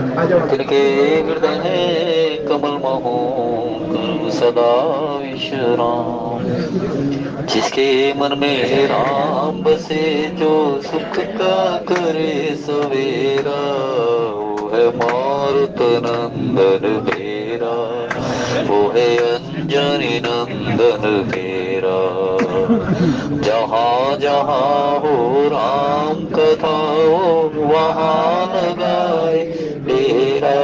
तिनके हृदय है कमल महो करो सदा विश्राम। जिसके मन में राम बसे जो सुख का करे सवेरा, वो है मारुत नंदन मेरा, वो है अंजनी नंदन मेरा। जहाँ जहाँ हो राम कथा वो वहाँ लगाए डेरा,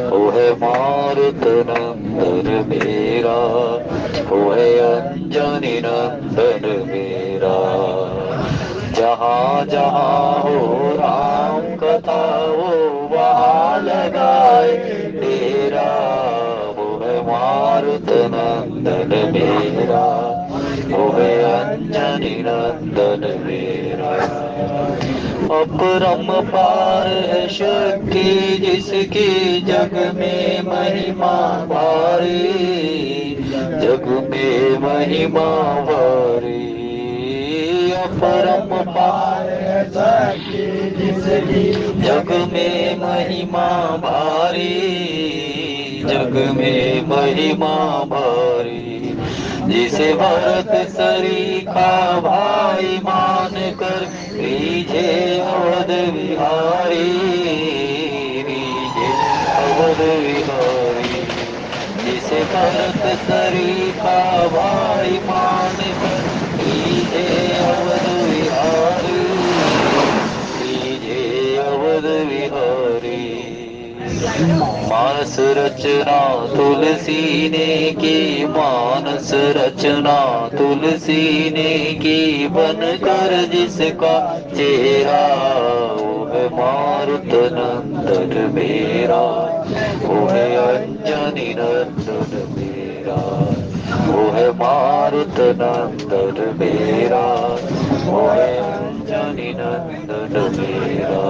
वो है मारुत नंदन मेरा, वो है अंजनी नंदन मेरा। जहाँ जहाँ हो राम कथा वो वहाँ लगाए डेरा, वो है मारुत नंदन मेरा, वो है अंजनी नंदन मेरा। अपरम पार है शक्ति जिसकी जग में महिमा भारी, जग में महिमा भारी। अपरम पार है शक्ति जिसकी जग में महिमा भारी, जग में महिमा भारी। जिसे भरत सरीखा भाई मान कर रीझे अवध विहारी, रीझे अवध विहारी। जिसे भरत सरीखा भाई मान कर रीझे अवध विहारी, रीझे अवध विहारी। मानस रचना तुलसी ने की, मानस रचना तुलसी ने की, बन कर जिसका चेहरा, वो है मारुत नंदन मेरा, वो है अंजनी नंदन मेरा, वो है मारुत नंदन मेरा, वो है अंजनी नंदन मेरा।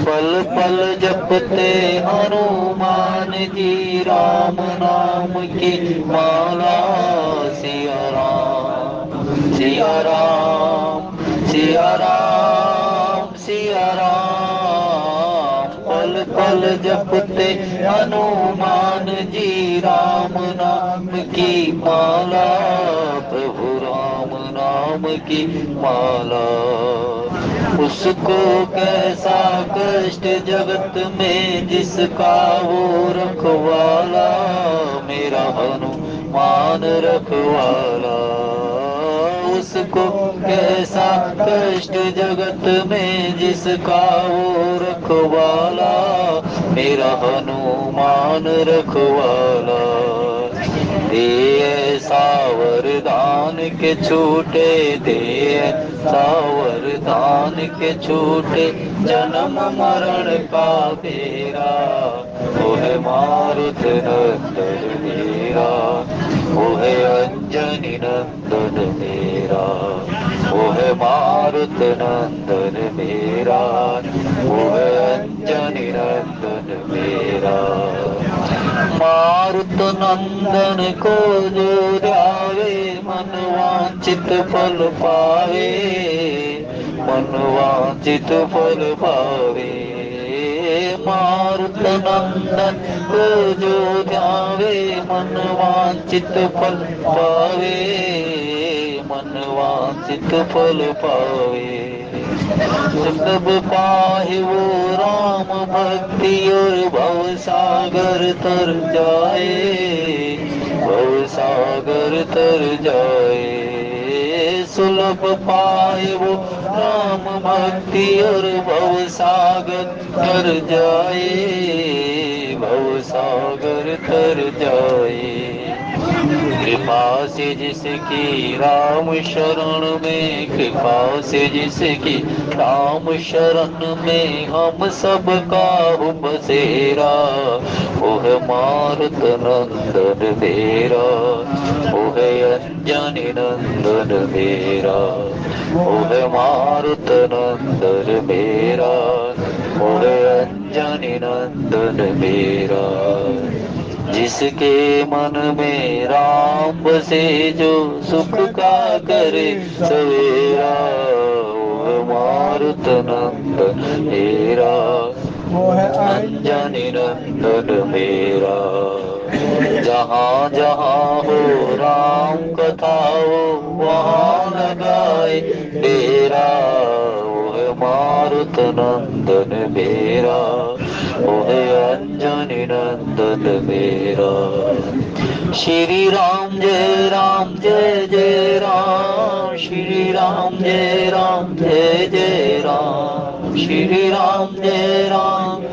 पल पल जपते हनुमान जी राम नाम की माला, सिया राम सिया राम सिया राम सिया राम। पल पल जपते हनुमान जी राम नाम की माला, प्रभु राम नाम की माला। उसको कैसा कष्ट जगत में जिसका वो रखवाला, मेरा हनुमान रखवाला। उसको कैसा कष्ट जगत में जिसका वो रखवाला, मेरा हनुमान रखवाला। दे ऐसा वरदान के छूटे, दे ऐसा वरदान के छूटे जन्म मरण का फेरा, वो है मारुत नंदन मेरा, वो है अंजनी नंदन मेरा, वो है मारुत नंदन मेरा, वो है अंजनी नंदन मेरा। मारुत नंदन को जो ध्यावे मन वांछित फल पावे, मन वांछित फल पावे। मारुत नंदन को जो ध्यावे मन वांछित फल पावे, मन वांछित फल पावे। सब पाहे वो राम भक्ति और भव सागर तर जाए, भव सागर तर जाए। सुलभ पाए वो राम भक्ति और भव सागर तर जाए, भव सागर तर जाए। कृपा से जिसकी राम शरण में, कृपा से जिसकी राम शरण में हम सब का हो बसेरा, वो है मारुत नंदन मेरा, वो है अंजनी नंदन मेरा, वो है मारुत नंदन मेरा, वो है अंजनी नंदन मेरा। जिसके मन में राम बसे जो सुख का करे सवेरा, वो मारुत नंदन मेरा, वो है अंजनी नंदन मेरा। जहाँ जहाँ हो राम कथा हो वहाँ लगाए डेरा। वो है मारुत नंदन मेरा, वो है अंजनी नंदन मेरा। श्री राम जय जय राम, श्री राम जय जय राम, श्री राम जय राम,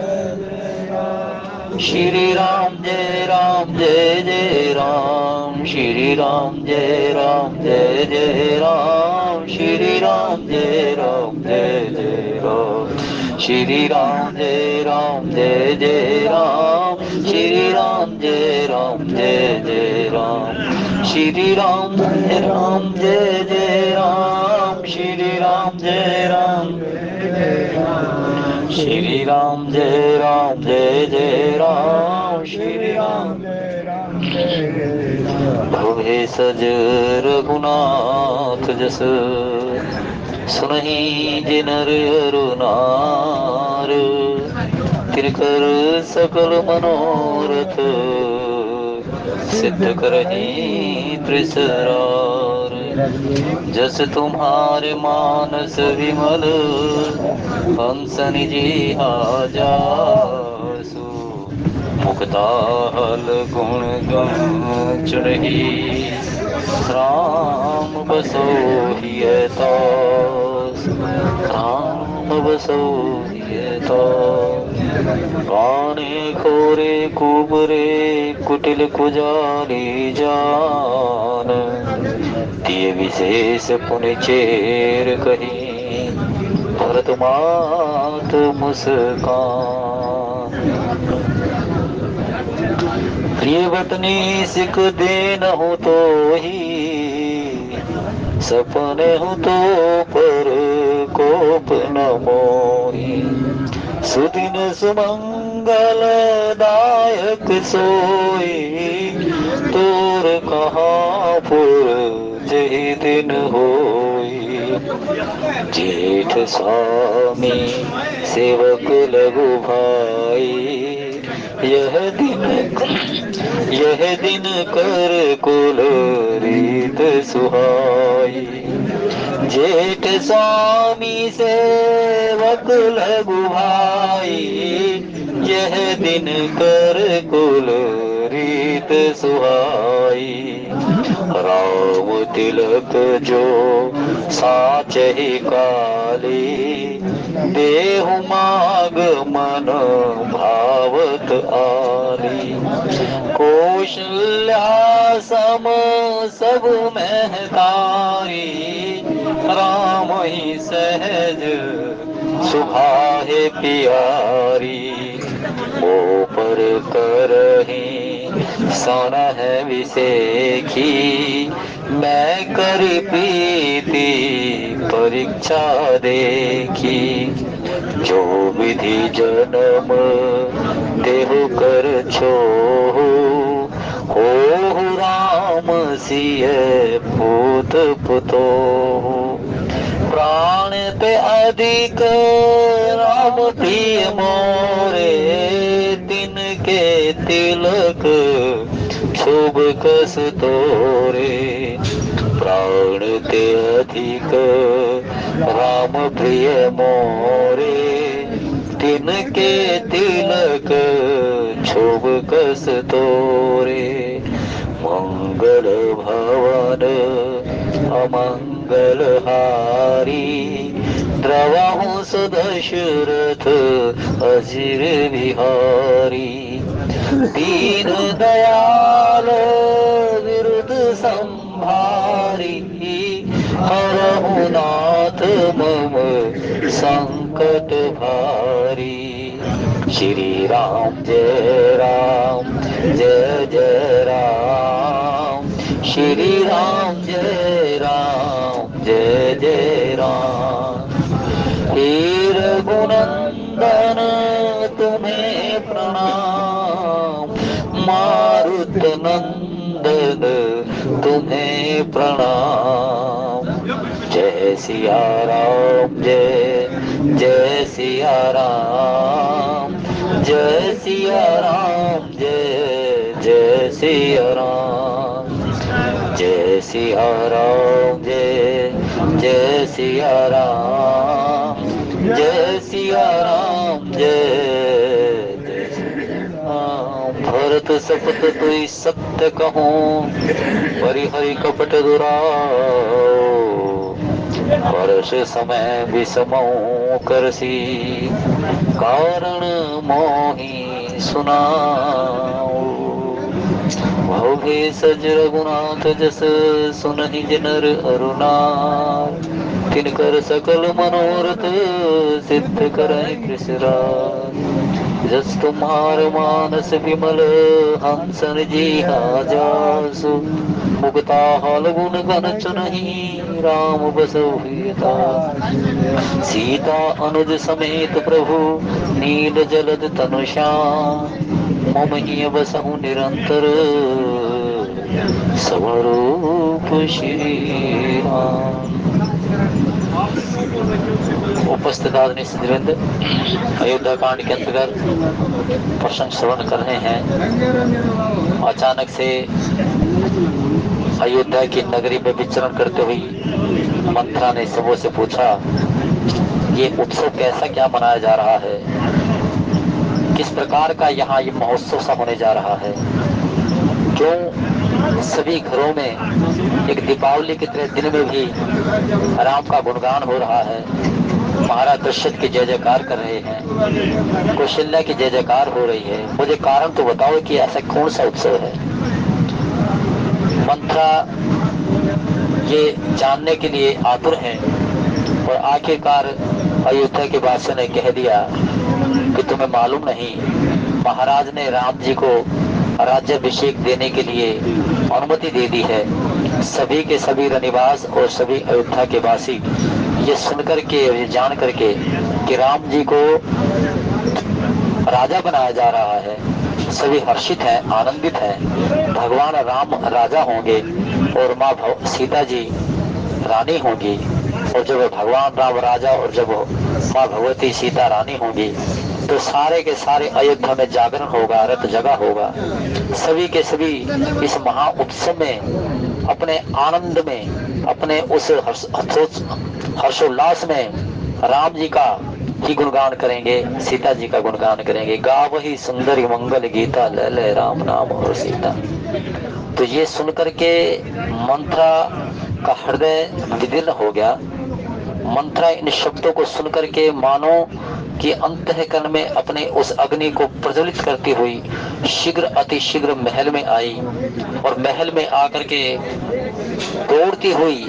श्री राम जय जय राम, श्री राम जय जय राम, श्री राम जय जय राम, श्री राम जय जय राम, श्री राम जय जय राम, श्री राम जय जय राम, श्री राम श्री राम जय जय राम, श्री राम। भवे सज रघुनाथ जस, सुनहि जिनर अरुनार। तिनकर सकल मनोरथ, सिद्ध करहि त्रिसरार। जस तुम्हारे मानस विमल, हंस निजी जासु। मुक्ता हल गुण गण चुनहि, राम बसोहिय तास, राम बसोहिय तास। गाने खोरे कुबरे कुटिल कुजाली जान, तिय विशेष पुनि चेर कही, भरत मात मुस्कान। प्रिय वतनी सिख देनहु तो ही, सपने हूँ तो पर कोप न मोही। सुदिन सुमंगल दायक सोई, तोर कहाँ पुर जही दिन होई। जेठ स्वामी सेवक लघु भाई, यह दिन कर कुल रीत सुहाई। जेठ स्वामी सेवक लघु भाई, यह दिन कर कुल रीत सुहाई। राम तिलक जो साच ही काली, देहु माग मन भावत आली। कौशल्या सम सब महतारी, राम ही सहज सुभाए प्यारी। वो पर करही सन है विसेखी, मैं कर प्रीति परीक्षा देखी। जो विधि जन्म देहु कर छोहु, हो राम सिय पूत पुतोहु। प्राण पे अधिक राम प्रिय मोरे, तिनके तिलक शुभ कस तोरे। प्राण ते अधिक राम प्रिय मोरे, तिनके तिलक शुभ कस तोरे। मंगल भवन अमंगल हारी, द्रवहु सुदशरथ अजिर बिहारी। दीन दयाल विरुद्ध संभारी, हरहु नाथ मम संकट भारी। श्री राम जय जय राम, श्री राम जय जय राम। हे रघुनंदन तुम्हें प्रणाम, मारुत नंदन तुम्हें प्रणाम। जय सिया राम, जय जय सिया राम, जय सिया राम, जय जय सिया राम, जय सिया राम, जय जय सिया राम, जय सिया राम, जय जय सिया राम। भरत सपत तुई सत्य कहूँ, परिहरि कपट दुराओ, वर्ष समय विषमऊ करसी, कारण मोहि सुनाओ। भवे सज रघुनाथ जस, सुनहि जिनर अरुणार, तिनकर सकल मनोरथ, सिद्ध करहि कृष्णराज। जस तुम्हार मानस विमल, हंसन जिहा जासु, मुक्ता हल गुण गण चुनहि, राम बसहु हृदय दास। सीता अनुज समेत प्रभु, नील जलद तनु श्याम, मम हिय बसहु निरंतर, स्वरूप श्री राम। उपस्थित आदरणीय सज्जनवृंद, अयोध्या कांड के अंतर्गत प्रसंग श्रवण कर रहे हैं। अचानक से अयोध्या की नगरी में विचरण करते हुए मंथरा ने सबों से पूछा, ये उत्सव कैसा क्या मनाया जा रहा है, किस प्रकार का यहाँ ये महोत्सव सा होने जा रहा है, क्यों सभी घरों में एक दीपावली की तरह दिन में भी राम का गुणगान हो रहा है, महाराज दशरथ की जय जयकार कर रहे हैं, कौशल्या की जय जयकार हो रही है, मुझे कारण तो बताओ कि ऐसा कौन सा उत्सव है। मंथरा ये जानने के लिए आतुर हैं और आखिरकार अयोध्या के वासियों ने कह दिया कि तुम्हें मालूम नहीं, महाराज ने राम जी को राज्याभिषेक देने के लिए अनुमति दे दी है। सभी के सभी रनिवास और सभी अयोध्या के वासी ये सुनकर के, ये जान करके कि राम जी को राजा बनाया जा रहा है, सभी हर्षित हैं, आनंदित हैं। भगवान राम राजा होंगे और माँ सीता जी रानी होंगी, और जब भगवान राम राजा और जब माँ भगवती सीता रानी होंगी तो सारे के सारे अयोध्या में जागरण होगा, रथ जगा होगा। सभी के सभी इस महा उत्सव में अपने आनंद में, अपने उस हर्षोल्लास में राम जी का ही गुणगान करेंगे, सीता जी का गुणगान करेंगे। गावहि सुंदरी मंगल गीता, ले ले राम नाम और सीता। तो ये सुनकर के मंथरा का हृदय विदीर्ण हो गया। मंथरा इन शब्दों को सुनकर के मानो कि अंतःकरण में अपने उस अग्नि को प्रज्वलित करती हुई शीघ्र अति शीघ्र महल में आई, और महल में आकर के दौड़ती हुई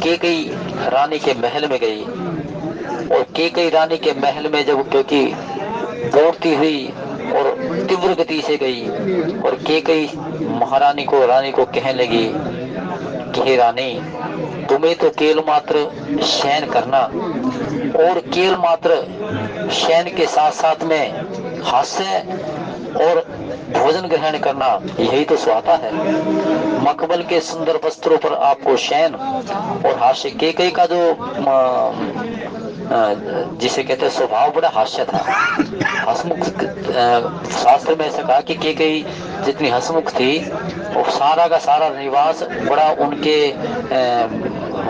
कैकेयी रानी के महल में गई। और कैकेयी रानी के महल में जब, क्योंकि दौड़ती हुई और तीव्र गति से गई, और कैकेयी महारानी को, रानी को कहने लगी कि हे रानी, तुम्हें तो केवल मात्र शयन करना और केवल मात्र शयन के साथ साथ में हास्य और भोजन ग्रहण करना, यही तो स्वाता है। मखमल के सुंदर वस्त्रों पर आपको शयन और हास्य। कैकेयी का जो जिसे कहते हैं स्वभाव बड़ा हास्य था, हसमुख। शास्त्र में ऐसा कहा कि कैकेयी जितनी हसमुख थी, और सारा का सारा निवास बड़ा उनके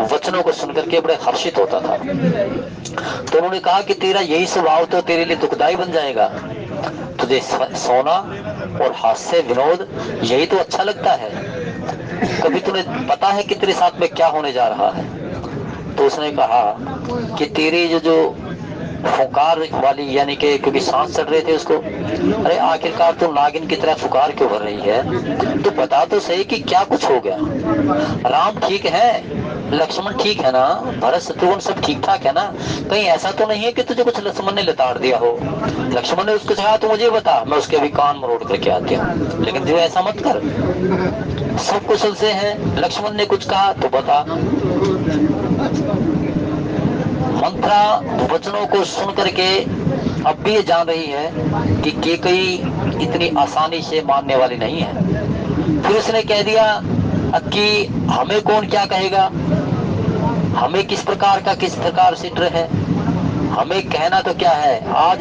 वचनों को सुनकर के बड़े हर्षित होता था। तो उन्होंने कहा कि तेरा यही स्वभाव तो तेरे लिए दुखदाई बन जाएगा, तुझे सोना और हास्य विनोद यही तो अच्छा लगता है। कभी तुम्हें पता है कि तेरे साथ में क्या होने जा रहा है? तो उसने कहा कि तेरी जो फुकार वाली, यानी कि क्योंकि सांस चढ़ रहे थे उसको, अरे आखिरकार तो नागिन की तरह फुकार क्यों भर रही है? तो बता तो सही कि क्या कुछ हो गया। राम ठीक है, लक्ष्मण ठीक है ना, भरत शत्रुघ्न सब ठीक ठाक है ना? कहीं ऐसा तो नहीं है कि तुझे कुछ लक्ष्मण ने लताड़ दिया हो? लक्ष्मण ने उसको कहा तू मुझे बता, मैं उसके अभी कान मरोड़ करके आती हूँ, लेकिन जो ऐसा मत कर, सब कुशल से है। लक्ष्मण ने कुछ कहा तो बता। मंथरा वचनों को सुन करके अब भी ये जान रही है कि कैकेयी इतनी आसानी से मानने वाली नहीं है। फिर उसने कह दिया कि हमें कौन क्या कहेगा, हमें किस प्रकार से डर है? हमें कहना तो क्या है, आज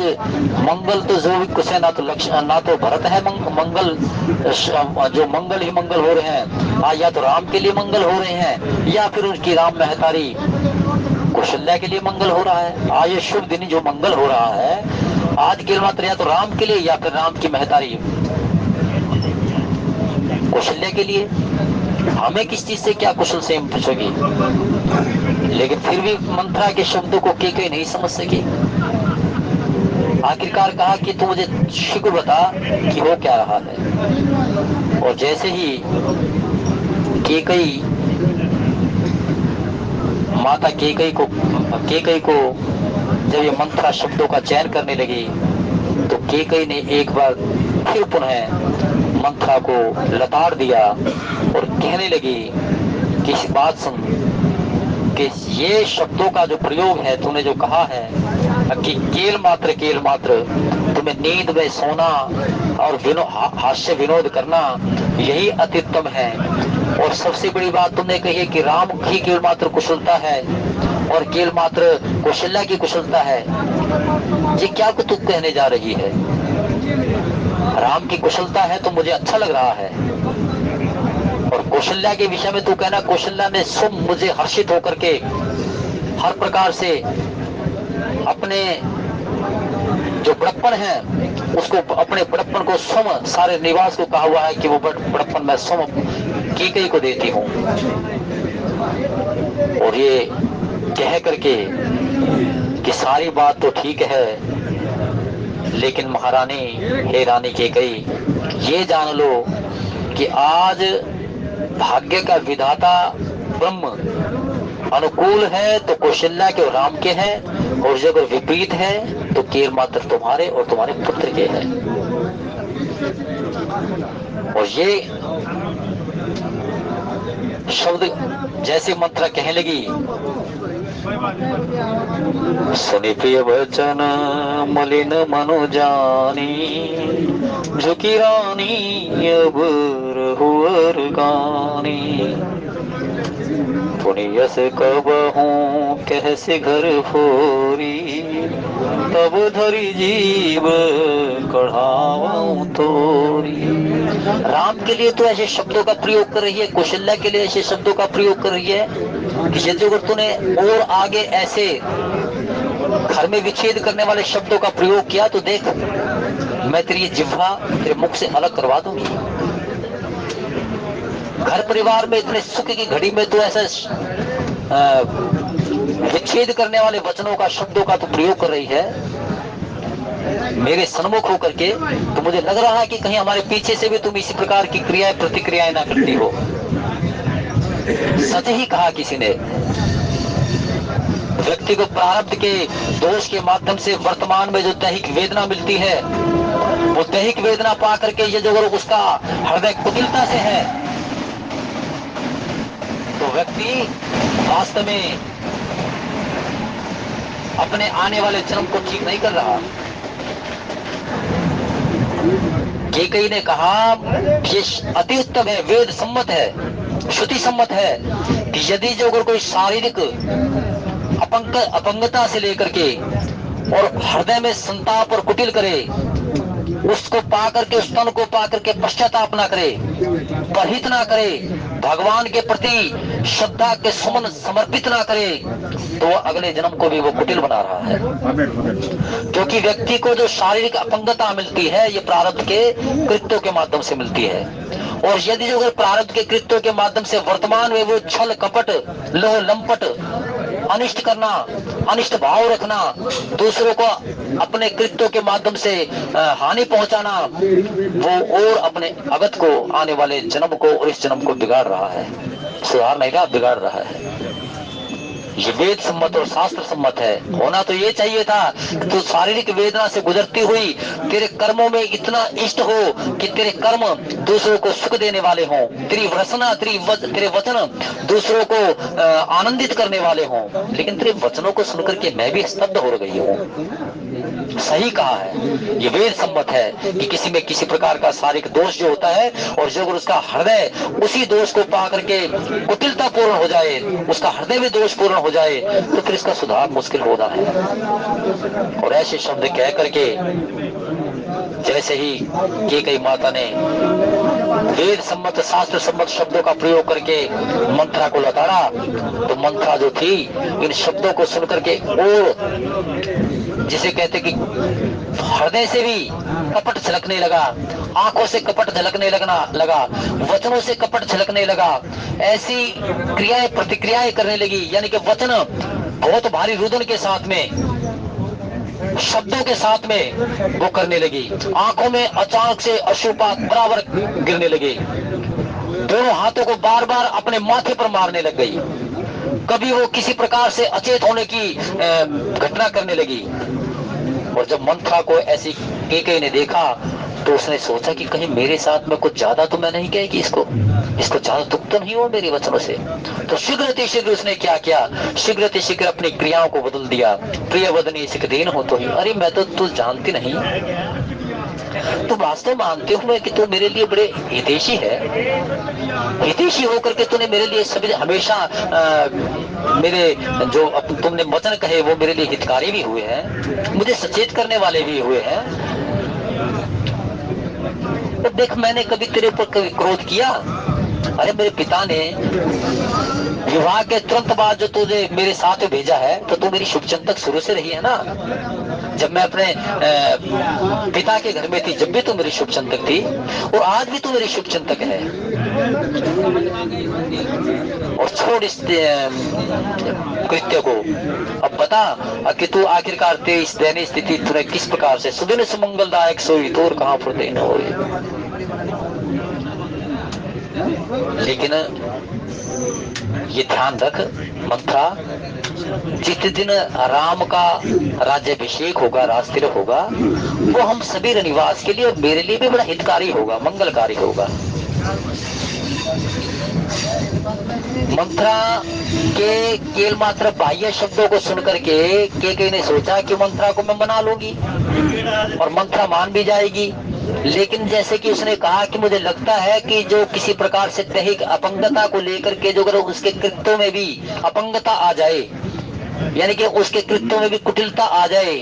मंगल तो जो भी कुछ है, ना तो लक्ष्य, ना तो भरत है मंगल, जो मंगल ही मंगल हो रहे हैं आज, या तो राम के लिए मंगल हो रहे हैं, या फिर उनकी राम महतारी कौशल्या के लिए मंगल हो रहा है। आज ये शुभ दिन जो मंगल हो रहा है आज केवल मात्र या तो राम के लिए, या फिर राम की महतारी कौशल्या के लिए। हमें किस चीज से क्या कुशल से पूछोगी? लेकिन फिर भी मंत्रा के शब्दों को केकई नहीं समझ सकी। आखिरकार कहा कि तू मुझे शीघ्र बता कि हो क्या रहा है। और जैसे ही केकई, माता केकई को जब ये मंत्रा शब्दों का चयन करने लगी, तो केकई ने एक बार फिर पुनः मंत्रा को लताड़ दिया और कहने लगी कि इस बात सुन कि ये शब्दों का जो प्रयोग है, तूने जो कहा है कि केल मात्र तुम्हें नींद में सोना और हास्य विनोद करना, यही अति उत्तम है। और सबसे बड़ी बात तुमने कही है कि राम की केवल मात्र कुशलता है और केवल मात्र कौशल्या की कुशलता है। ये क्या तू कहने जा रही है? राम की कुशलता है तो मुझे अच्छा लग रहा है, और कौशल्या के विषय में तू कहना कौशल्या ने सुम मुझे हर्षित होकर के हर प्रकार से अपने जो बड़प्पन है उसको, अपने बड़प्पन को सुम सारे निवास को कहा हुआ है कि वो बड़प्पन मैं सुम केकई को देती हूँ। और ये कह करके कि सारी बात तो ठीक है, लेकिन महारानी, हे रानी केकई, ये जान लो कि आज भाग्य का विधाता ब्रह्म अनुकूल है तो कौशल्या के और राम के है, और जब विपरीत है तो केवल मात्र तुम्हारे और तुम्हारे पुत्र के है। और ये शब्द जैसे मंत्र कहने लगी, सुनि प्रिय वचन मलिन मनु जानी, झुकी रानी अब रहुअर गानी, पुनियस कब हूँ कैसे घर फोरी, तब धरी जीव कढ़ाऊं तोरी। राम के लिए तो ऐसे शब्दों का प्रयोग कर रही है, कौशल्या के लिए ऐसे शब्दों का प्रयोग कर रही है कि यदि अगर तूने और आगे ऐसे घर में विच्छेद करने वाले शब्दों का प्रयोग किया तो देख, मैं तेरी जिह्वा तेरे मुख से अलग करवा दूंगी। घर परिवार में इतने सुख की घड़ी में तो ऐसा विच्छेद करने वाले वचनों का, शब्दों का तो प्रयोग कर रही है मेरे सन्मुख होकर के, तो मुझे लग रहा है कि कहीं हमारे पीछे से भी तुम इसी प्रकार की क्रियाएं प्रतिक्रियाएं ना करती हो। सच ही कहा किसी ने। व्यक्ति को प्रारब्ध के दोष के माध्यम से वर्तमान में जो दैहिक वेदना मिलती है, वो दैहिक वेदना पा करके ये जो उसका हृदय कुटिलता से है, तो व्यक्ति वास्तव में अपने आने वाले जन्म को ठीक नहीं कर रहा। केकई ने कहा ये अति उत्तम है, वेद सम्मत है, श्रुति सम्मत है कि यदि जो अगर कोई शारीरिक अपंगता से लेकर के और हृदय में संताप और कुटिल करे, उसको पा करके, उस तन को पा करके पश्चाताप ना करे, परहित ना करे, भगवान के प्रति श्रद्धा के सुमन समर्पित ना करे, तो वो अगले जन्म को भी वो कुटिल बना रहा है। क्योंकि व्यक्ति को जो शारीरिक अपंगता मिलती है ये प्रारब्ध के कृत्यों के माध्यम से मिलती है। और यदि जो प्रारब्ध के कृत्यों के माध्यम से वर्तमान में वो छल कपट लोह लंपट अनिष्ट करना, अनिष्ट भाव रखना, दूसरों को अपने कृत्यों के माध्यम से हानि पहुंचाना, वो और अपने अगत को, आने वाले जन्म को और इस जन्म को बिगाड़ रहा है। सुधार नहीं रहा, बिगाड़ रहा है। ये वेद सम्मत और शास्त्र सम्मत है। होना तो ये चाहिए था कि तू शारीरिक वेदना से गुजरती हुई तेरे कर्मों में इतना इष्ट हो कि तेरे कर्म दूसरों को सुख देने वाले हों, तेरी रचना, तेरे वचन दूसरों को आनंदित करने वाले हों। लेकिन तेरे वचनों को सुनकर के मैं भी स्तब्ध हो गई हूँ। सही कहा है, ये वेद सम्मत है कि किसी में किसी प्रकार का शारीरिक दोष जो होता है और जो अगर उसका हृदय उसी दोष को पा करके कुटिलता पूर्ण हो जाए, उसका हृदय भी दोष पूर्ण हो जाए, तो फिर इसका सुधार मुश्किल होता है। और ऐसे शब्द कह करके जैसे ही कैकेयी माता ने वेद सम्मत शास्त्र सम्मत शब्दों का प्रयोग करके मंत्रा को लताड़ा, तो मंत्रा जो थी इन शब्दों को सुनकर के और जिसे कहते कि हृदय से भी कपट झलकने लगा, आंखों से कपट झलकने लगा, वचनों से कपट झलकने लगा, ऐसी क्रियाएं प्रतिक्रियाएं करने लगी। यानी कि वचन बहुत भारी रुदन के साथ में, शब्दों के साथ में वो करने लगी। आंखों में अचानक से अश्रुपात बराबर गिरने लगे, दोनों हाथों को बार बार अपने माथे पर मारने लग गई, कभी वो किसी प्रकार से अचेत होने की घटना करने लगी। और जब मंत्रा को ऐसी कैकेयी ने देखा तो उसने सोचा कि कहीं मेरे साथ में कुछ ज्यादा तो मैं नहीं कहेगी, इसको ज्यादा दुख तो नहीं हुआ मेरे वचनों से। तो शीघ्र उसने क्या किया, शीघ्र अपनी क्रियाओं को बदल दिया। प्रिय वदनी सिकदीन हो तो ही, अरे मैं तो तू जानती नहीं, तू वास्तव मानते हुए कि तू मेरे लिए बड़े हितैषी है, हितैषी होकर के तूने मेरे लिए सभी हमेशा मेरे जो तुमने वचन कहे वो मेरे लिए हितकारी भी हुए हैं, मुझे सचेत करने वाले भी हुए हैं। तो देख, मैंने कभी तेरे ऊपर कभी क्रोध किया? अरे मेरे पिता ने विवाह के तुरंत बाद जो तुझे मेरे साथ भेजा है, तो तू मेरी शुभचिंतक शुरू से रही है ना। जब मैं अपने पिता के घर में थी, जब भी तू मेरी शुभचिंतक थी, और आज भी तू मेरी शुभचिंतक है। और छोड़ इस कृत्य को, अब बता कि तू आखिरकार तेरी इस दैनीय स्थिति तूने किस प्रकार से सुदिन सुमंगलदायक सोई तोर कहां फुरते न होए। लेकिन ये ध्यान रख मंत्रा, जिस दिन राम का राज्याभिषेक होगा, राजतिलक होगा, वो हम सभी निवास के लिए और मेरे लिए भी बड़ा हितकारी होगा, मंगलकारी होगा। मंत्रा के केवल मात्र बाह्य शब्दों को सुनकर के कैकेयी ने सोचा कि मंत्रा को मैं मना लूंगी और मंत्रा मान भी जाएगी। लेकिन जैसे कि उसने कहा कि मुझे लगता है कि जो किसी प्रकार से दैहिक अपंगता को लेकर के जो अगर उसके कृत्यों में भी अपंगता आ जाए, यानी कि उसके कृत्यों में भी कुटिलता आ जाए,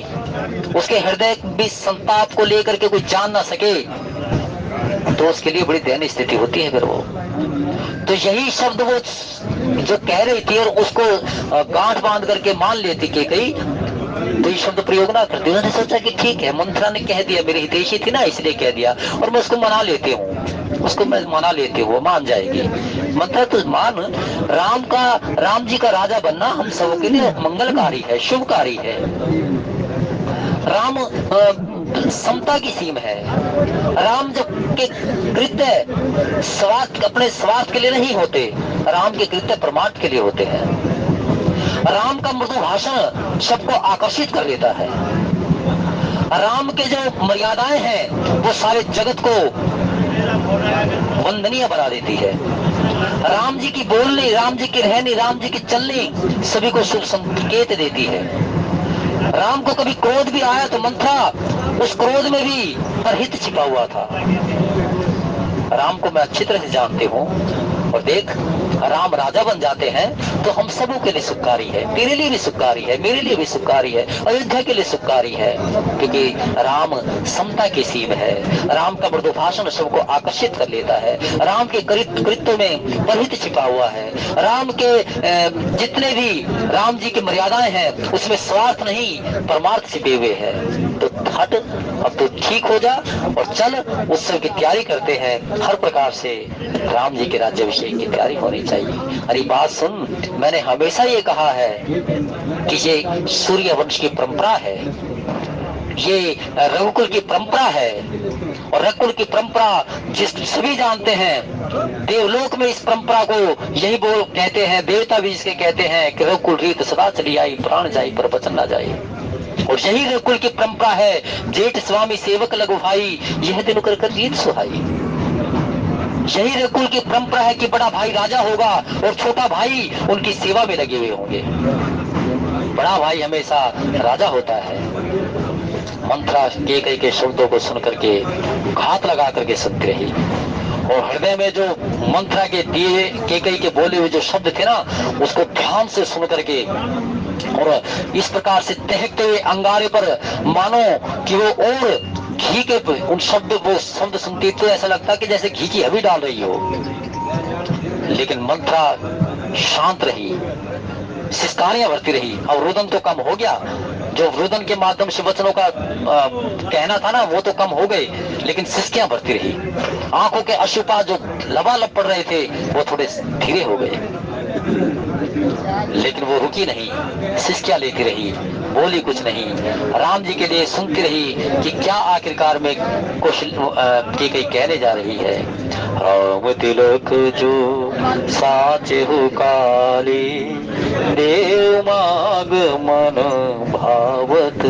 उसके हृदय भी संताप को लेकर के कोई जान ना सके, तो उसके लिए बड़ी दयनीय स्थिति होती है फिर वो। तो यही शब्द वो जो कह रही थी और उसको गांठ बांध करके मान लेती कैकेयी, तो ये शब्द प्रयोग ना करती। उन्होंने सोचा कि ठीक है, मंत्रा ने कह दिया, मेरी हितैषी थी ना इसलिए कह दिया, और मैं उसको मना लेती हूँ, उसको मैं मना लेती हूँ, मान जाएगी। मंत्रा तू मान, राम जी का राजा बनना हम सबके लिए मंगलकारी है, शुभकारी है। राम समता की सीम है। राम जब के कृत्य स्वार्थ, अपने स्वार्थ के लिए नहीं होते, राम के कृत्य परमार्थ के लिए होते हैं। राम का मृदु भाषण सबको आकर्षित कर लेता है। राम के जो मर्यादाएं हैं वो सारे जगत को वंदनीय बना देती है। राम जी की बोलनी, राम जी की रहनी, राम जी की चलनी सभी को शुभ संकेत देती है। राम को कभी क्रोध भी आया तो मंत्रा उस क्रोध में भी परहित छिपा हुआ था। राम को मैं अच्छी तरह से जानती हूँ, और देख राम राजा बन जाते हैं तो हम सबों के लिए सुखकारी है, तेरे लिए भी सुखकारी है, मेरे लिए भी सुखकारी है, अयोध्या के लिए सुखकारी है, क्योंकि राम समता की सीम है। राम का मृदु भाषण सबको आकर्षित कर लेता है। राम के कृत्यों में परहित छिपा हुआ है। राम के जितने भी राम जी की मर्यादाएं हैं उसमें स्वार्थ नहीं परमार्थ छिपे हुए हैं। तो हट, अब तो ठीक हो जा और चल, उत्सव की तैयारी करते हैं। हर प्रकार से राम जी के राज्याभिषेक की तैयारी होनी चाहिए। अरे बात सुन, मैंने हमेशा ये कहा है कि ये सूर्य वंश की परंपरा है, ये रघुकुल की परंपरा है, और रघुकुल की परंपरा जिस सभी जानते हैं। देवलोक में इस परंपरा को यही बोल कहते हैं, देवता भी इसके कहते हैं कि रघुकुल रीत सदा चली आई, प्राण जाई पर वचन ना जाए। और यही रघुकुल की परंपरा है, जेठ स्वामी सेवक लघु भाई, यह दिन कर कर रीत सुहाई। यही रघुकुल की परंपरा है कि बड़ा भाई राजा होगा और छोटा भाई उनकी सेवा में लगे हुए होंगे। बड़ा भाई हमेशा राजा होता है। मंथरा केकई के शब्दों को सुन करके घात लगा करके सुनती रही, और हृदय में जो मंथरा के दिए केकई के बोले हुए जो शब्द थे ना, उसको ध्यान से सुन करके, और इस प्रकार से दहकते हुए अंगारे पर मानो कि वो और घी के उन वो शब्द सुनती तो ऐसा लगता कि जैसे घी की हबी डाल रही हो। लेकिन मंथरा शांत रही, सिसकारियां भरती रही। अब रुदन तो कम हो गया, जो रुदन के माध्यम से वचनों का कहना था ना, वो तो कम हो गए, लेकिन सिसकियां भरती रही। आंखों के अश्रुपात जो लबालब पड़ रहे थे वो थोड़े धीरे हो गए, लेकिन वो रुकी नहीं, सिसकियां लेती रही, बोली कुछ नहीं। राम जी के लिए सुनती रही कि क्या आखिरकार में कई कहने जा रही है। राम तिलक जो साचे हो काली, देव माग मन भावत।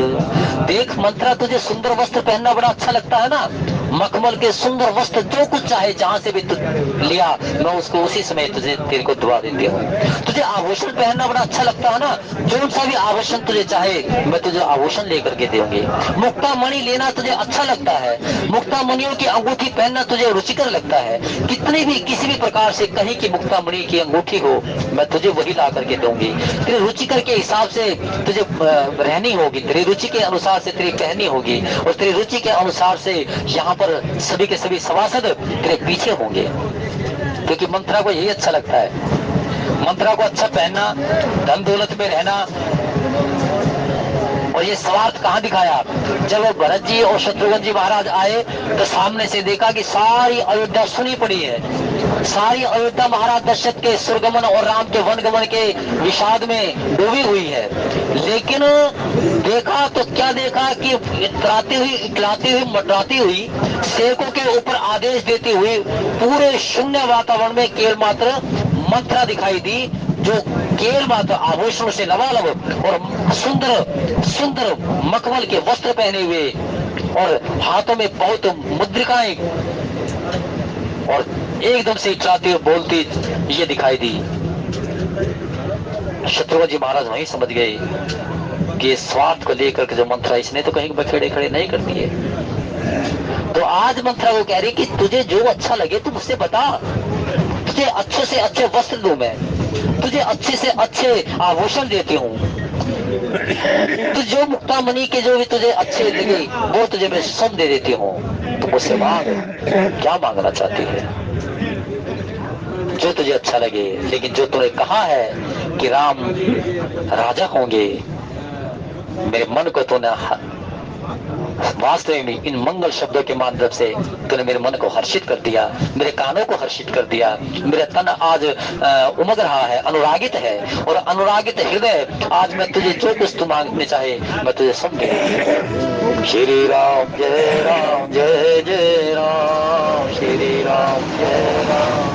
देख मंथरा, तुझे सुंदर वस्त्र पहनना बड़ा अच्छा लगता है ना, मखमल के सुंदर वस्त्र, जो कुछ चाहे जहां से भी तू लिया मैं उसको उसी समय तुझे तेरे को दुआ देती हूँ। तुझे आभूषण पहनना बड़ा अच्छा लगता है ना, जो सा भी आभूषण तुझे चाहे मैं तुझे आभूषण लेकर के दूंगी। मुक्ता मणि लेना तुझे अच्छा लगता है, मुक्ता मणियों की अंगूठी पहनना तुझे रुचिकर लगता है। कितनी भी किसी भी प्रकार से कहीं की मुक्ता मणि की अंगूठी हो मैं तुझे वही ला करके दूंगी। तेरी रुचिकर के हिसाब से तुझे रहनी होगी, तेरी रुचि के अनुसार से तेरी कहनी होगी, और तेरी रुचि के अनुसार से यहाँ पर सभी के सभी सभासद तेरे पीछे होंगे, क्योंकि मंथरा को यही अच्छा लगता है। मंथरा को अच्छा पहनना, धन दौलत में रहना, और ये स्वार्थ कहाँ दिखाया? जब भरत जी और शत्रुघ्न जी महाराज आए तो सामने से देखा कि सारी अयोध्या सुनी पड़ी है, सारी अयोध्या महाराज दशरथ के सुरगमन और राम के वनगमन के विषाद में डूबी हुई है। लेकिन देखा तो क्या देखा कि इतराती हुई मंडराती हुई, सेवकों के ऊपर आदेश देती हुई पूरे शून्य वातावरण में केवल मात्र मंथरा दिखाई दी, जो केवल मात्र आभूषणों से लबालब और सुंदर सुंदर मखमल के वस्त्र पहने हुए, और हाथों में बहुत मुद्रिकाएं, और एकदम से इतराती हुई बोलती ये दिखाई दी। शत्रुघ्न जी महाराज वहीं समझ गए कि स्वार्थ को लेकर के जो मंथरा, इसने तो कहीं बखेड़े खड़े नहीं करती है। तो आज मंथरा वो कह रही कि तुझे जो अच्छा लगे तू मुझसे बता, तुझे अच्छे से अच्छे वस्त्र दूं मैं, तुझे अच्छे से अच्छे आभूषण देती हूँ, तो जो मुक्ता मणि के जो भी तुझे अच्छे लगे वो तुझे मैं सब दे देती हूँ। तो मुझसे मांग, क्या मांगना चाहती है? जो तुझे अच्छा लगे। लेकिन जो तूने कहा है कि राम राजा होंगे, मेरे मन को तूने वास्तव में इन मंगल शब्दों के माध्यम से तूने मेरे मन को हर्षित कर दिया, मेरे कानों को हर्षित कर दिया। मेरा तन आज उमग रहा है, अनुरागित है, और अनुरागित हृदय आज मैं तुझे जो कुछ तू मांगने चाहे मैं तुझे सब दे। श्री राम जय राम, जय जय राम, श्री राम जय राम,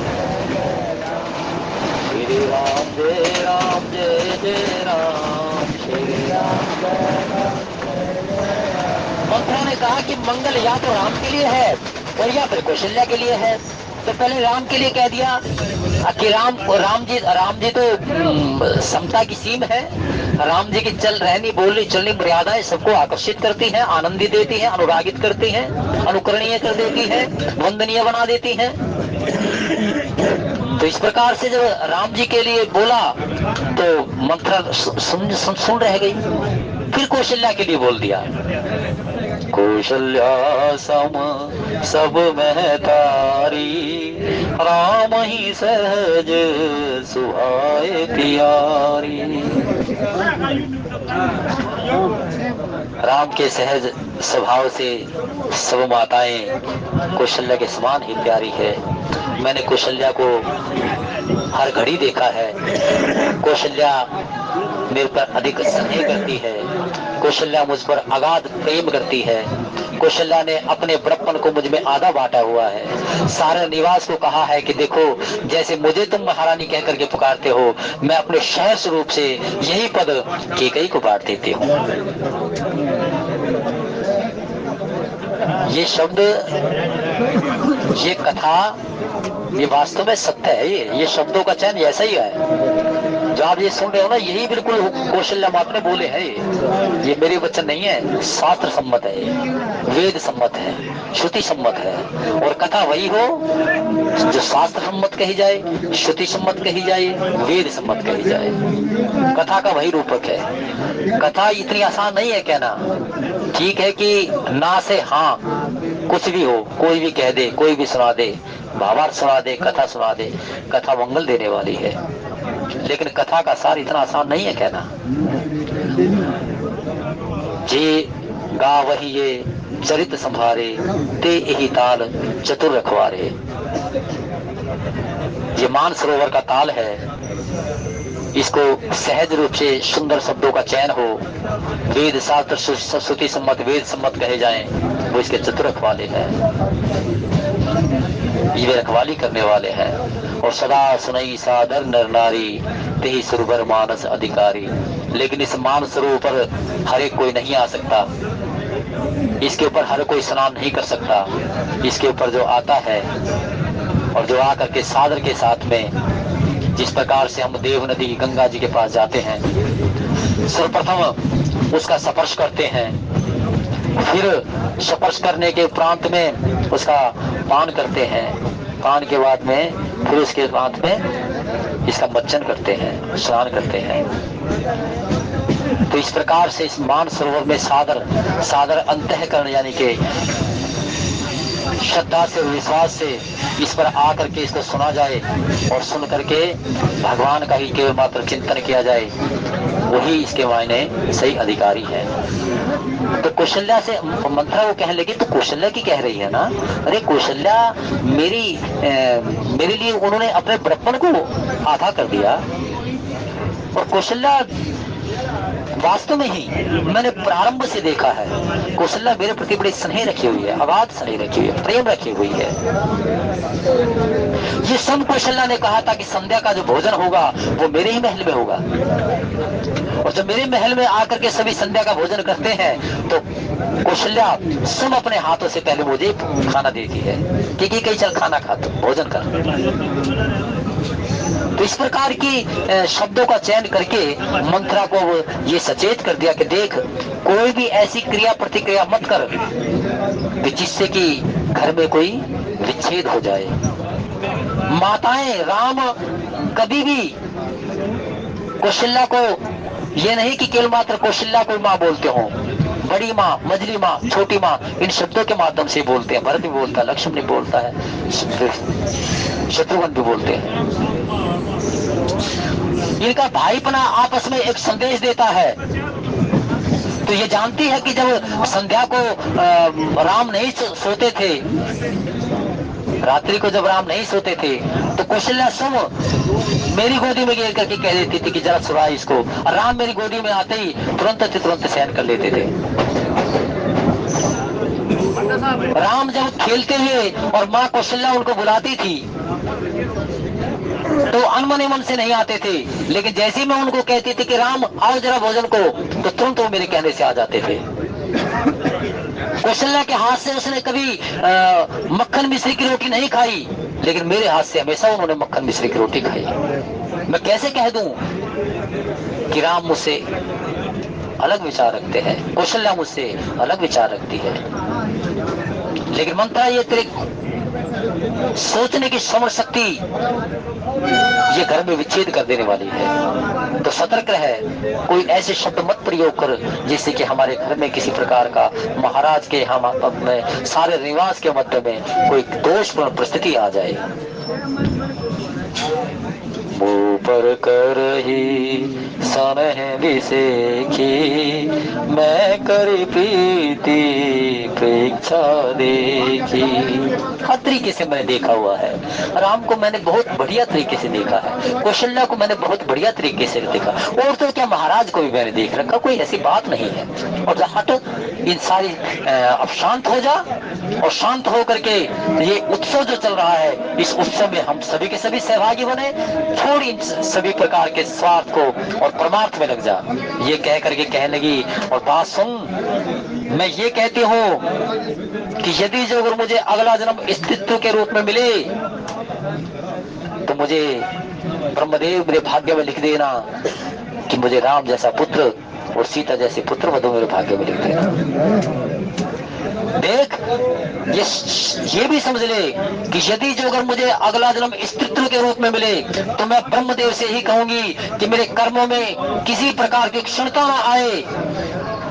श्री राम जय राम, जय जय राम, श्री राम जय राम। मंथरा ने कहा कि मंगल या तो राम के लिए है और या फिर कौशल्या के लिए है। तो पहले राम के लिए कह दिया कि राम जी तो समता की सीम है। राम जी की चल रहनी बोलनी चलनी मर्यादाएं सबको आकर्षित करती हैं, आनंदित देती हैं, अनुरागित करती हैं, अनुकरणीय कर देती हैं, वंदनीय बना देती हैं। तो इस प्रकार से जब राम जी के लिए बोला तो मंथरा सुन रह गई। फिर कौशल्या के लिए बोल दिया, कौशल्या सम सब महतारी, राम ही सहज सुहाए प्यारी। राम के सहज स्वभाव से सब माताएं कौशल्या के समान ही प्यारी है। मैंने कौशल्या को हर घड़ी देखा है। कौशल्या मेरे पर अधिक स्नेह करती है, कौशल्या मुझ पर अगाध प्रेम करती है। कौशल्या ने अपने बड़प्पन को मुझ में आधा बांटा हुआ है। सारे निवास को कहा है कि देखो, जैसे मुझे तुम महारानी कह करके पुकारते हो, मैं अपने शहर स्वरूप से यही पद केकई को बांट देती हूँ। ये शब्द, ये कथा, ये वास्तव में सत्य है। ये शब्दों का चयन ऐसा ही है। जो आप ये सुन रहे हो ना, यही बिल्कुल कौशल्या माता ने बोले हैं। ये मेरे वचन नहीं है, शास्त्र सम्मत है, वेद सम्मत है, श्रुति सम्मत है। और कथा वही हो जो शास्त्र सम्मत कही जाए, श्रुति सम्मत कही जाए, वेद सम्मत कही जाए। कथा का वही रूपक है। कथा इतनी आसान नहीं है कहना। ठीक है कि ना से हाँ कुछ भी हो, कोई भी कह दे, कोई भी सुना दे, भावार्थ सुना दे, कथा सुना दे, कथा मंगल देने वाली है। लेकिन कथा का सार इतना आसान नहीं है कहना। जे गा वही ये चरित संभारे, ते यही ताल चतुर रखवारे। ये मान सरोवर का ताल है, इसको सहज रूप से सुंदर शब्दों का चयन हो, वेद शास्त्र श्रुति सम्मत वेद सम्मत कहे जाएं, वो इसके चतुर रखवाले हैं। ये रखवाली करने वाले हैं। और सदा सुनई सादर नर नारी, तेहि सुरवर मानस अधिकारी। लेकिन इस मान सरोवर पर हर एक कोई नहीं आ सकता, इसके ऊपर हर कोई स्नान नहीं कर सकता। इसके ऊपर जो आता है और जो आकर के सादर के साथ में, जिस प्रकार से हम देव नदी गंगा जी के पास जाते हैं, सर्वप्रथम उसका स्पर्श करते हैं, फिर स्पर्श करने के उपरांत में उसका पान करते हैं, पान के बाद में फिर उसके बाद में इसका मज्जन करते हैं, स्नान करते हैं। तो इस प्रकार से इस मान सरोवर में सादर अंतःकरण यानी के श्रद्धा से और विश्वास से इस पर आकर के इसको सुना जाए और सुन करके भगवान का ही केवल मात्र चिंतन किया जाए, वही इसके मायने सही अधिकारी है। तो कौशल्या से मंत्रा वो कहने लगी, तो कौशल्या की कह रही है ना, अरे कौशल्या मेरे लिए उन्होंने अपने बड़प्पन को आधा कर दिया। और कौशल्या वास्तव में ही मैंने प्रारंभ से देखा है, कौशल्या मेरे प्रति बड़ी स्नेह रखी हुई है, अगाध स्नेह रखी हुई है, प्रेम रखी हुई है। ये सब कौशल्या ने कहा था कि संध्या का जो भोजन होगा वो मेरे ही महल में होगा। और जब मेरे महल में आकर के सभी संध्या का भोजन करते हैं तो कौशल्या सब अपने हाथों से पहले मुझे खाना देती है कि कहीं चल खाना खा, तो भोजन कर। तो इस प्रकार की शब्दों का चयन करके मंत्रा को ये सचेत कर दिया कि देख, कोई भी ऐसी क्रिया प्रतिक्रिया मत कर कि जिससे कि घर में कोई विच्छेद हो जाए। माताएं राम कभी भी कौशल्या को ये नहीं कि केवल मात्र कौशल्या को माँ बोलते हो, बड़ी माँ, मझली माँ, छोटी माँ, इन शब्दों के माध्यम से बोलते हैं। भरत भी बोलता है, लक्ष्मण भी बोलता है, शत्रुघ्न भी बोलते हैं। इनका भाईपना आपस में एक संदेश देता है। तो ये जानती है कि जब संध्या को राम नहीं सोते थे, रात्रि को जब राम नहीं सोते थे, तो कौशल्या सब मेरी गोदी में गिर करके कह देती थी कि जरा सुना इसको। और राम मेरी गोदी में आते ही तुरंत सहन कर लेते थे। राम जब खेलते हुए और माँ कौशल्या उनको बुलाती थी तो अनमने मन से नहीं आते थे, लेकिन जैसे ही मैं उनको कहती थी कि राम आओ जरा भोजन को, तो तुरंत वो मेरे कहने से आ जाते थे। कौशल्या के हाथ से उसने कभी मक्खन मिश्री की रोटी नहीं खाई, लेकिन मेरे हाथ से हमेशा उन्होंने मक्खन मिश्री की रोटी खाई। मैं कैसे कह दूं कि राम मुझसे अलग विचार रखते हैं, कौशल्या मुझसे अलग विचार रखती है। लेकिन मंत्रा ये तेरे सोचने की समझ शक्ति ये घर में विच्छेद कर देने वाली है। तो सतर्क रहे, कोई ऐसे शब्द मत प्रयोग कर जिससे कि हमारे घर में किसी प्रकार का महाराज के हम अपने सारे निवास के मध्य में कोई दोषपूर्ण परिस्थिति आ जाए। मुँह पर कर ही सनह विसेखी, मैं करी प्रीति प्रेक्षा देखी। हर तरीके से मैंने देखा हुआ है। राम को मैंने बहुत बढ़िया तरीके से देखा है, कौशल्या को मैंने बहुत बढ़िया तरीके से देखा, और तो क्या महाराज को भी मैंने देख रखा, कोई ऐसी बात नहीं है। और हट इन सारी अब शांत हो जा, और शांत हो करके ये उत्सव जो चल रहा है, इस उत्सव में हम सभी के सभी सहभागी बने। छोड़ इन सभी प्रकार के स्वार्थ को और परमार्थ में लग जा, ये कह करके कहने लगी। और बात सुन, मैं ये कहती हूँ कि यदि जो अगर मुझे अगला जन्म अस्तित्व के रूप में मिले तो मुझे ब्रह्मदेव मेरे भाग्य में लिख देना कि मुझे राम जैसा पुत्र और सीता जैसे पुत्र वधु मेरे भाग्य में लिख देना। देख, ये भी समझ ले कि यदि जो अगर मुझे अगला जन्म स्त्रीत्व के रूप में मिले तो मैं ब्रह्मदेव से ही कहूंगी कि मेरे कर्मों में किसी प्रकार की क्षणता ना आए,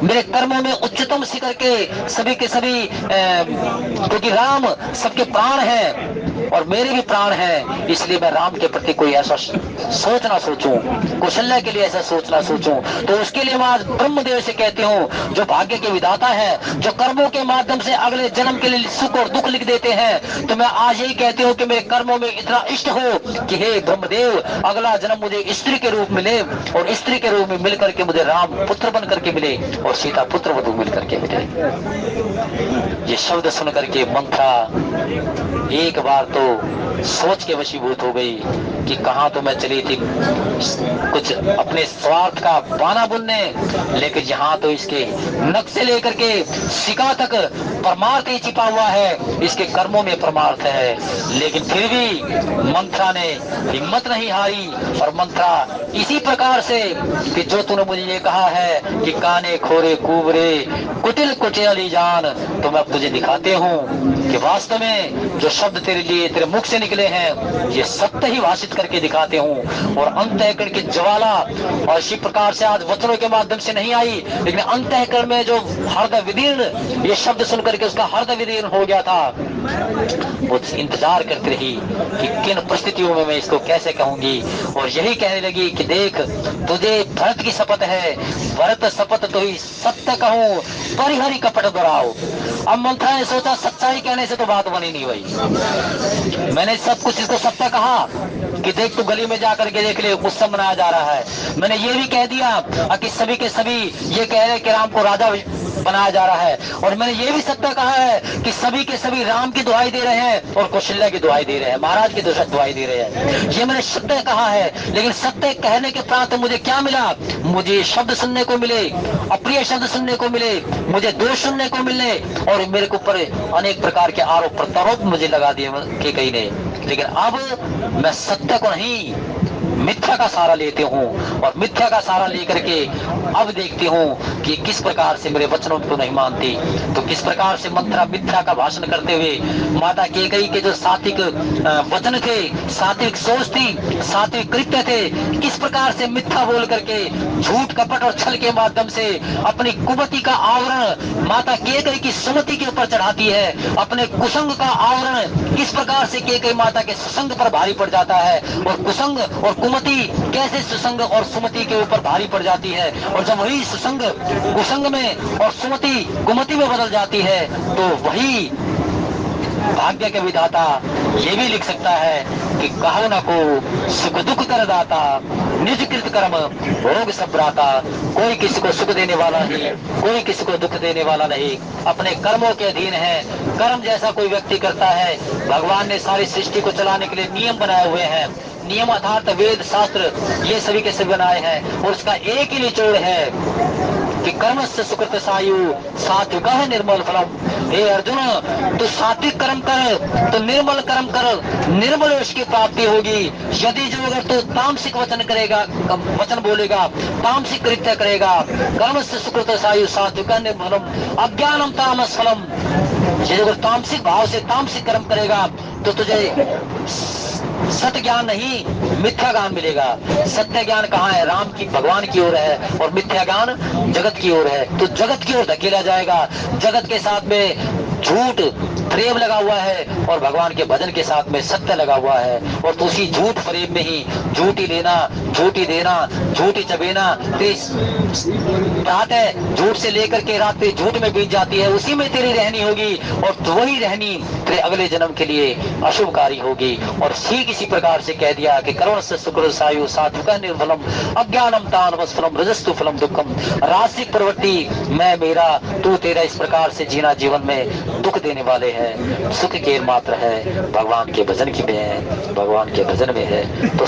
मेरे कर्मों में उच्चतम शिखर के सभी के सभी, क्योंकि राम सबके प्राण हैं और मेरे भी प्राण हैं, इसलिए मैं राम के प्रति कोई ऐसा सोच ना सोचूं, कौशल्या के लिए ऐसा सोच ना सोचूं। तो उसके लिए मैं आज ब्रह्मदेव से कहती हूँ, जो भाग्य के विधाता है, जो कर्मों के माध्यम से अगले जन्म के लिए सुख और दुख लिख देते हैं, तो मैं आज यही कहती हूँ कि मेरे कर्मों में इतना इष्ट हो कि हे ब्रह्मदेव, अगला जन्म मुझे स्त्री के रूप मिले और स्त्री के रूप में मिल करके मुझे राम पुत्र बन करके मिले और सीता पुत्र वधु मिल करके मिले। ये शब्द सुन करके मंथरा एक बार तो सोच के वशीभूत हो गई कि कहां तो मैं चली थी कुछ अपने स्वार्थ का बाना बुनने, लेकिन यहाँ तो इसके नख से लेकर के शिका तक परमार्थ ही छिपा हुआ है, इसके कर्मों में परमार्थ है। लेकिन फिर भी मंथरा ने हिम्मत नहीं हारी और मंथरा इसी प्रकार से कि जो तूने मुझे ये कहा है कि काने खोरे कुबरे कुटिल कुटियाली जान, तो मैं तुझे दिखाते हूँ कि वास्तव में जो शब्द तेरे लिए तेरे मुख से निकले हैं ये सत्य ही भाषित करके दिखाते हूँ। और अंतःकरण की ज्वाला और इसी प्रकार से आज वचनों के माध्यम से नहीं आई, लेकिन अंतःकरण में जो हृदय विदीर्ण ये शब्द सुन करके उसका हृदय विदीर्ण हो गया था, वो इंतजार करती रही कि किन परिस्थितियों में मैं इसको कैसे कहूंगी। और यही कहने लगी कि देख, तुझे भरत की शपथ है, भरत शपथ तो ही सत्य कहूं परिहरि कपट दोहराओ। अब मंथरा ने सोचा सच्चाई कहने से तो बात बनी नहीं भाई, मैंने सब कुछ इसको सत्य कहा कि देख तू गली में जाकर के देख ले उत्सव मनाया जा रहा है, मैंने ये भी कह दिया कि सभी के सभी ये कह रहे कि राम को राजा बनाया जा रहा है, और मैंने ये भी सत्य कहा है कि सभी के सभी राम की दुहाई दे रहे हैं और कौशल्या की दुहाई दे रहे हैं, महाराज की दुहाई दे रहे हैं, ये मैंने सत्य कहा है। लेकिन सत्य कहने के प्रांत मुझे क्या मिला, मुझे शब्द सुनने को मिले, अप्रिय शब्द सुनने को मिले, मुझे दोष सुनने को मिले और मेरे को ऊपर अनेक प्रकार के आरोप प्रत्यारोप मुझे लगा दिए कि कहीं ने। लेकिन अब मैं सत्य को नहीं मिथ्या का सहारा लेते हूँ और मिथ्या का सहारा लेकर के अब देखती हूँ कि किस प्रकार से मेरे वचनों को नहीं मानती, तो किस प्रकार से मंथरा मिथ्या का भाषण करते हुए माता कैकेयी के जो सात्विक वचन थे, सात्विक सोच थी, सात्विक कृत्य थे, किस प्रकार से मिथ्या बोल करके झूठ कपट और छल के माध्यम से अपनी कुमति का आवरण माता कैकेयी की सुमति के ऊपर चढ़ाती है, अपने कुसंग का आवरण किस प्रकार से कैकेयी माता के सुसंग पर भारी पड़ जाता है और कुसंग और कुमति कैसे सुसंग और सुमति के ऊपर भारी पड़ जाती है, और जब वही सुसंग कुसंग में और सुमति कुमति में बदल जाती है तो वही भाग्य के विधाता ये भी लिख सकता है कि कहो न को सुख दुख कर दाता निज कृत कर्म भोग सबराता। कोई किसी को सुख देने वाला नहीं, कोई किसी को दुख देने वाला नहीं, अपने कर्मों के अधीन है। कर्म जैसा कोई व्यक्ति करता है, भगवान ने सारी सृष्टि को चलाने के लिए नियम बनाए हुए हैं, नियम अर्थात वेद शास्त्र ये सभी के सभी बनाए हैं, और उसका एक ही निचोड़ है कि कर्म से सुकृत सायु सात्विक है निर्मल फलम। हे अर्जुन, तू सात्विक कर्म कर तो निर्मल कर्म कर, निर्मल यश की प्राप्ति होगी। यदि जो अगर तू तामसिक वचन करेगा, वचन बोलेगा, तामसिक कृत्य करेगा, कर्म से सुकृत सायु सात्विक निर्मलम अज्ञानम तामस फलम, यदि अगर तामसिक भाव से तामसिक कर्म करेगा तो तुझे सत्य ज्ञान नहीं मिथ्या ज्ञान मिलेगा। सत्य ज्ञान कहाँ है, राम की भगवान की ओर है, और मिथ्या ज्ञान जगत की ओर है। तो जगत की ओर धकेला जाएगा, जगत के साथ में झूठ प्रेम लगा हुआ है और भगवान के भजन के साथ में सत्य लगा हुआ है, और तो उसी झूठ प्रेम में ही झूठी लेना, झूठी देना, झूठी चबेना, रात है झूठ से लेकर के रात पे झूठ में बीत जाती है, उसी में तेरी रहनी होगी, और तो वही रहनी तेरे अगले जन्म के लिए अशुभकारी होगी। और ठीक इसी प्रकार से कह दिया कि कर्म से सुकृत सायु सात्विक निर्मलम अज्ञानम तानवस फलम रजस्तु फलम दुखम। रासिक प्रवृत्ति मैं मेरा तू तेरा इस प्रकार से जीना जीवन में दुख देने वाले हैं, सुख के मात्र है भगवान के भजन की में है, भगवान के भजन में है। तो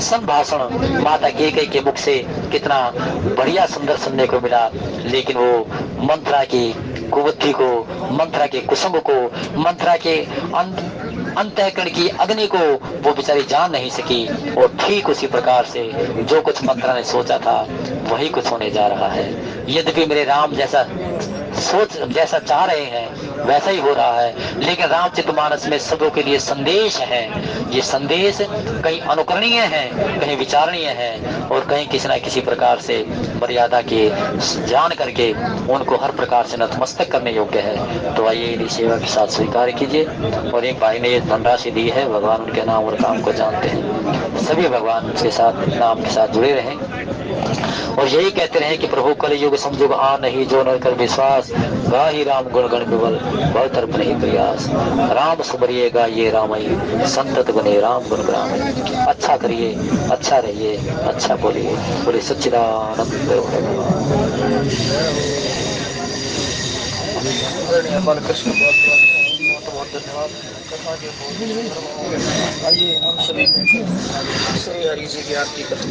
संभाषण माता कैकेयी के मुख से कितना बढ़िया सुंदर सुनने को मिला, लेकिन वो मंथरा की कुबुद्धि को, मंथरा के कुसुम को, मंथरा के अंतःकरण की अग्नि को वो बेचारी जान नहीं सकी। और ठीक उसी प्रकार से जो कुछ मंथरा ने सोचा था वही कुछ होने जा रहा है। यद्यपि मेरे राम जैसा चाह रहे हैं वैसा ही हो रहा है, लेकिन रामचरितमानस में सबों के लिए संदेश है। ये संदेश कहीं अनुकरणीय है, कहीं विचारणीय है, और कहीं किसी न किसी प्रकार से मर्यादा के जान करके उनको हर प्रकार से नतमस्तक करने योग्य है। तो आइए इन्हीं सेवा के साथ स्वीकार कीजिए। और एक भाई ने ये धनराशि दी है, भगवान उनके नाम और काम को जानते हैं। सभी भगवान के साथ नाम के साथ जुड़े रहें और यही कहते रहे कि प्रभु कल युग संयुग आ नहीं, जो न कर विश्वास, गाही राम गुण गण विबल, बहुत अर्पण ही प्रयास। राम सुमरिएगा ये रामई, संतत बने राम गुण ग्राम। अच्छा करिए, अच्छा रहिए, अच्छा बोलिए। बोले सच्चिदानंद बालकृष्ण बहुत बहुत धन्यवाद। कथा के बहुत आइए हम सभी श्री हरि जी की आरती करें।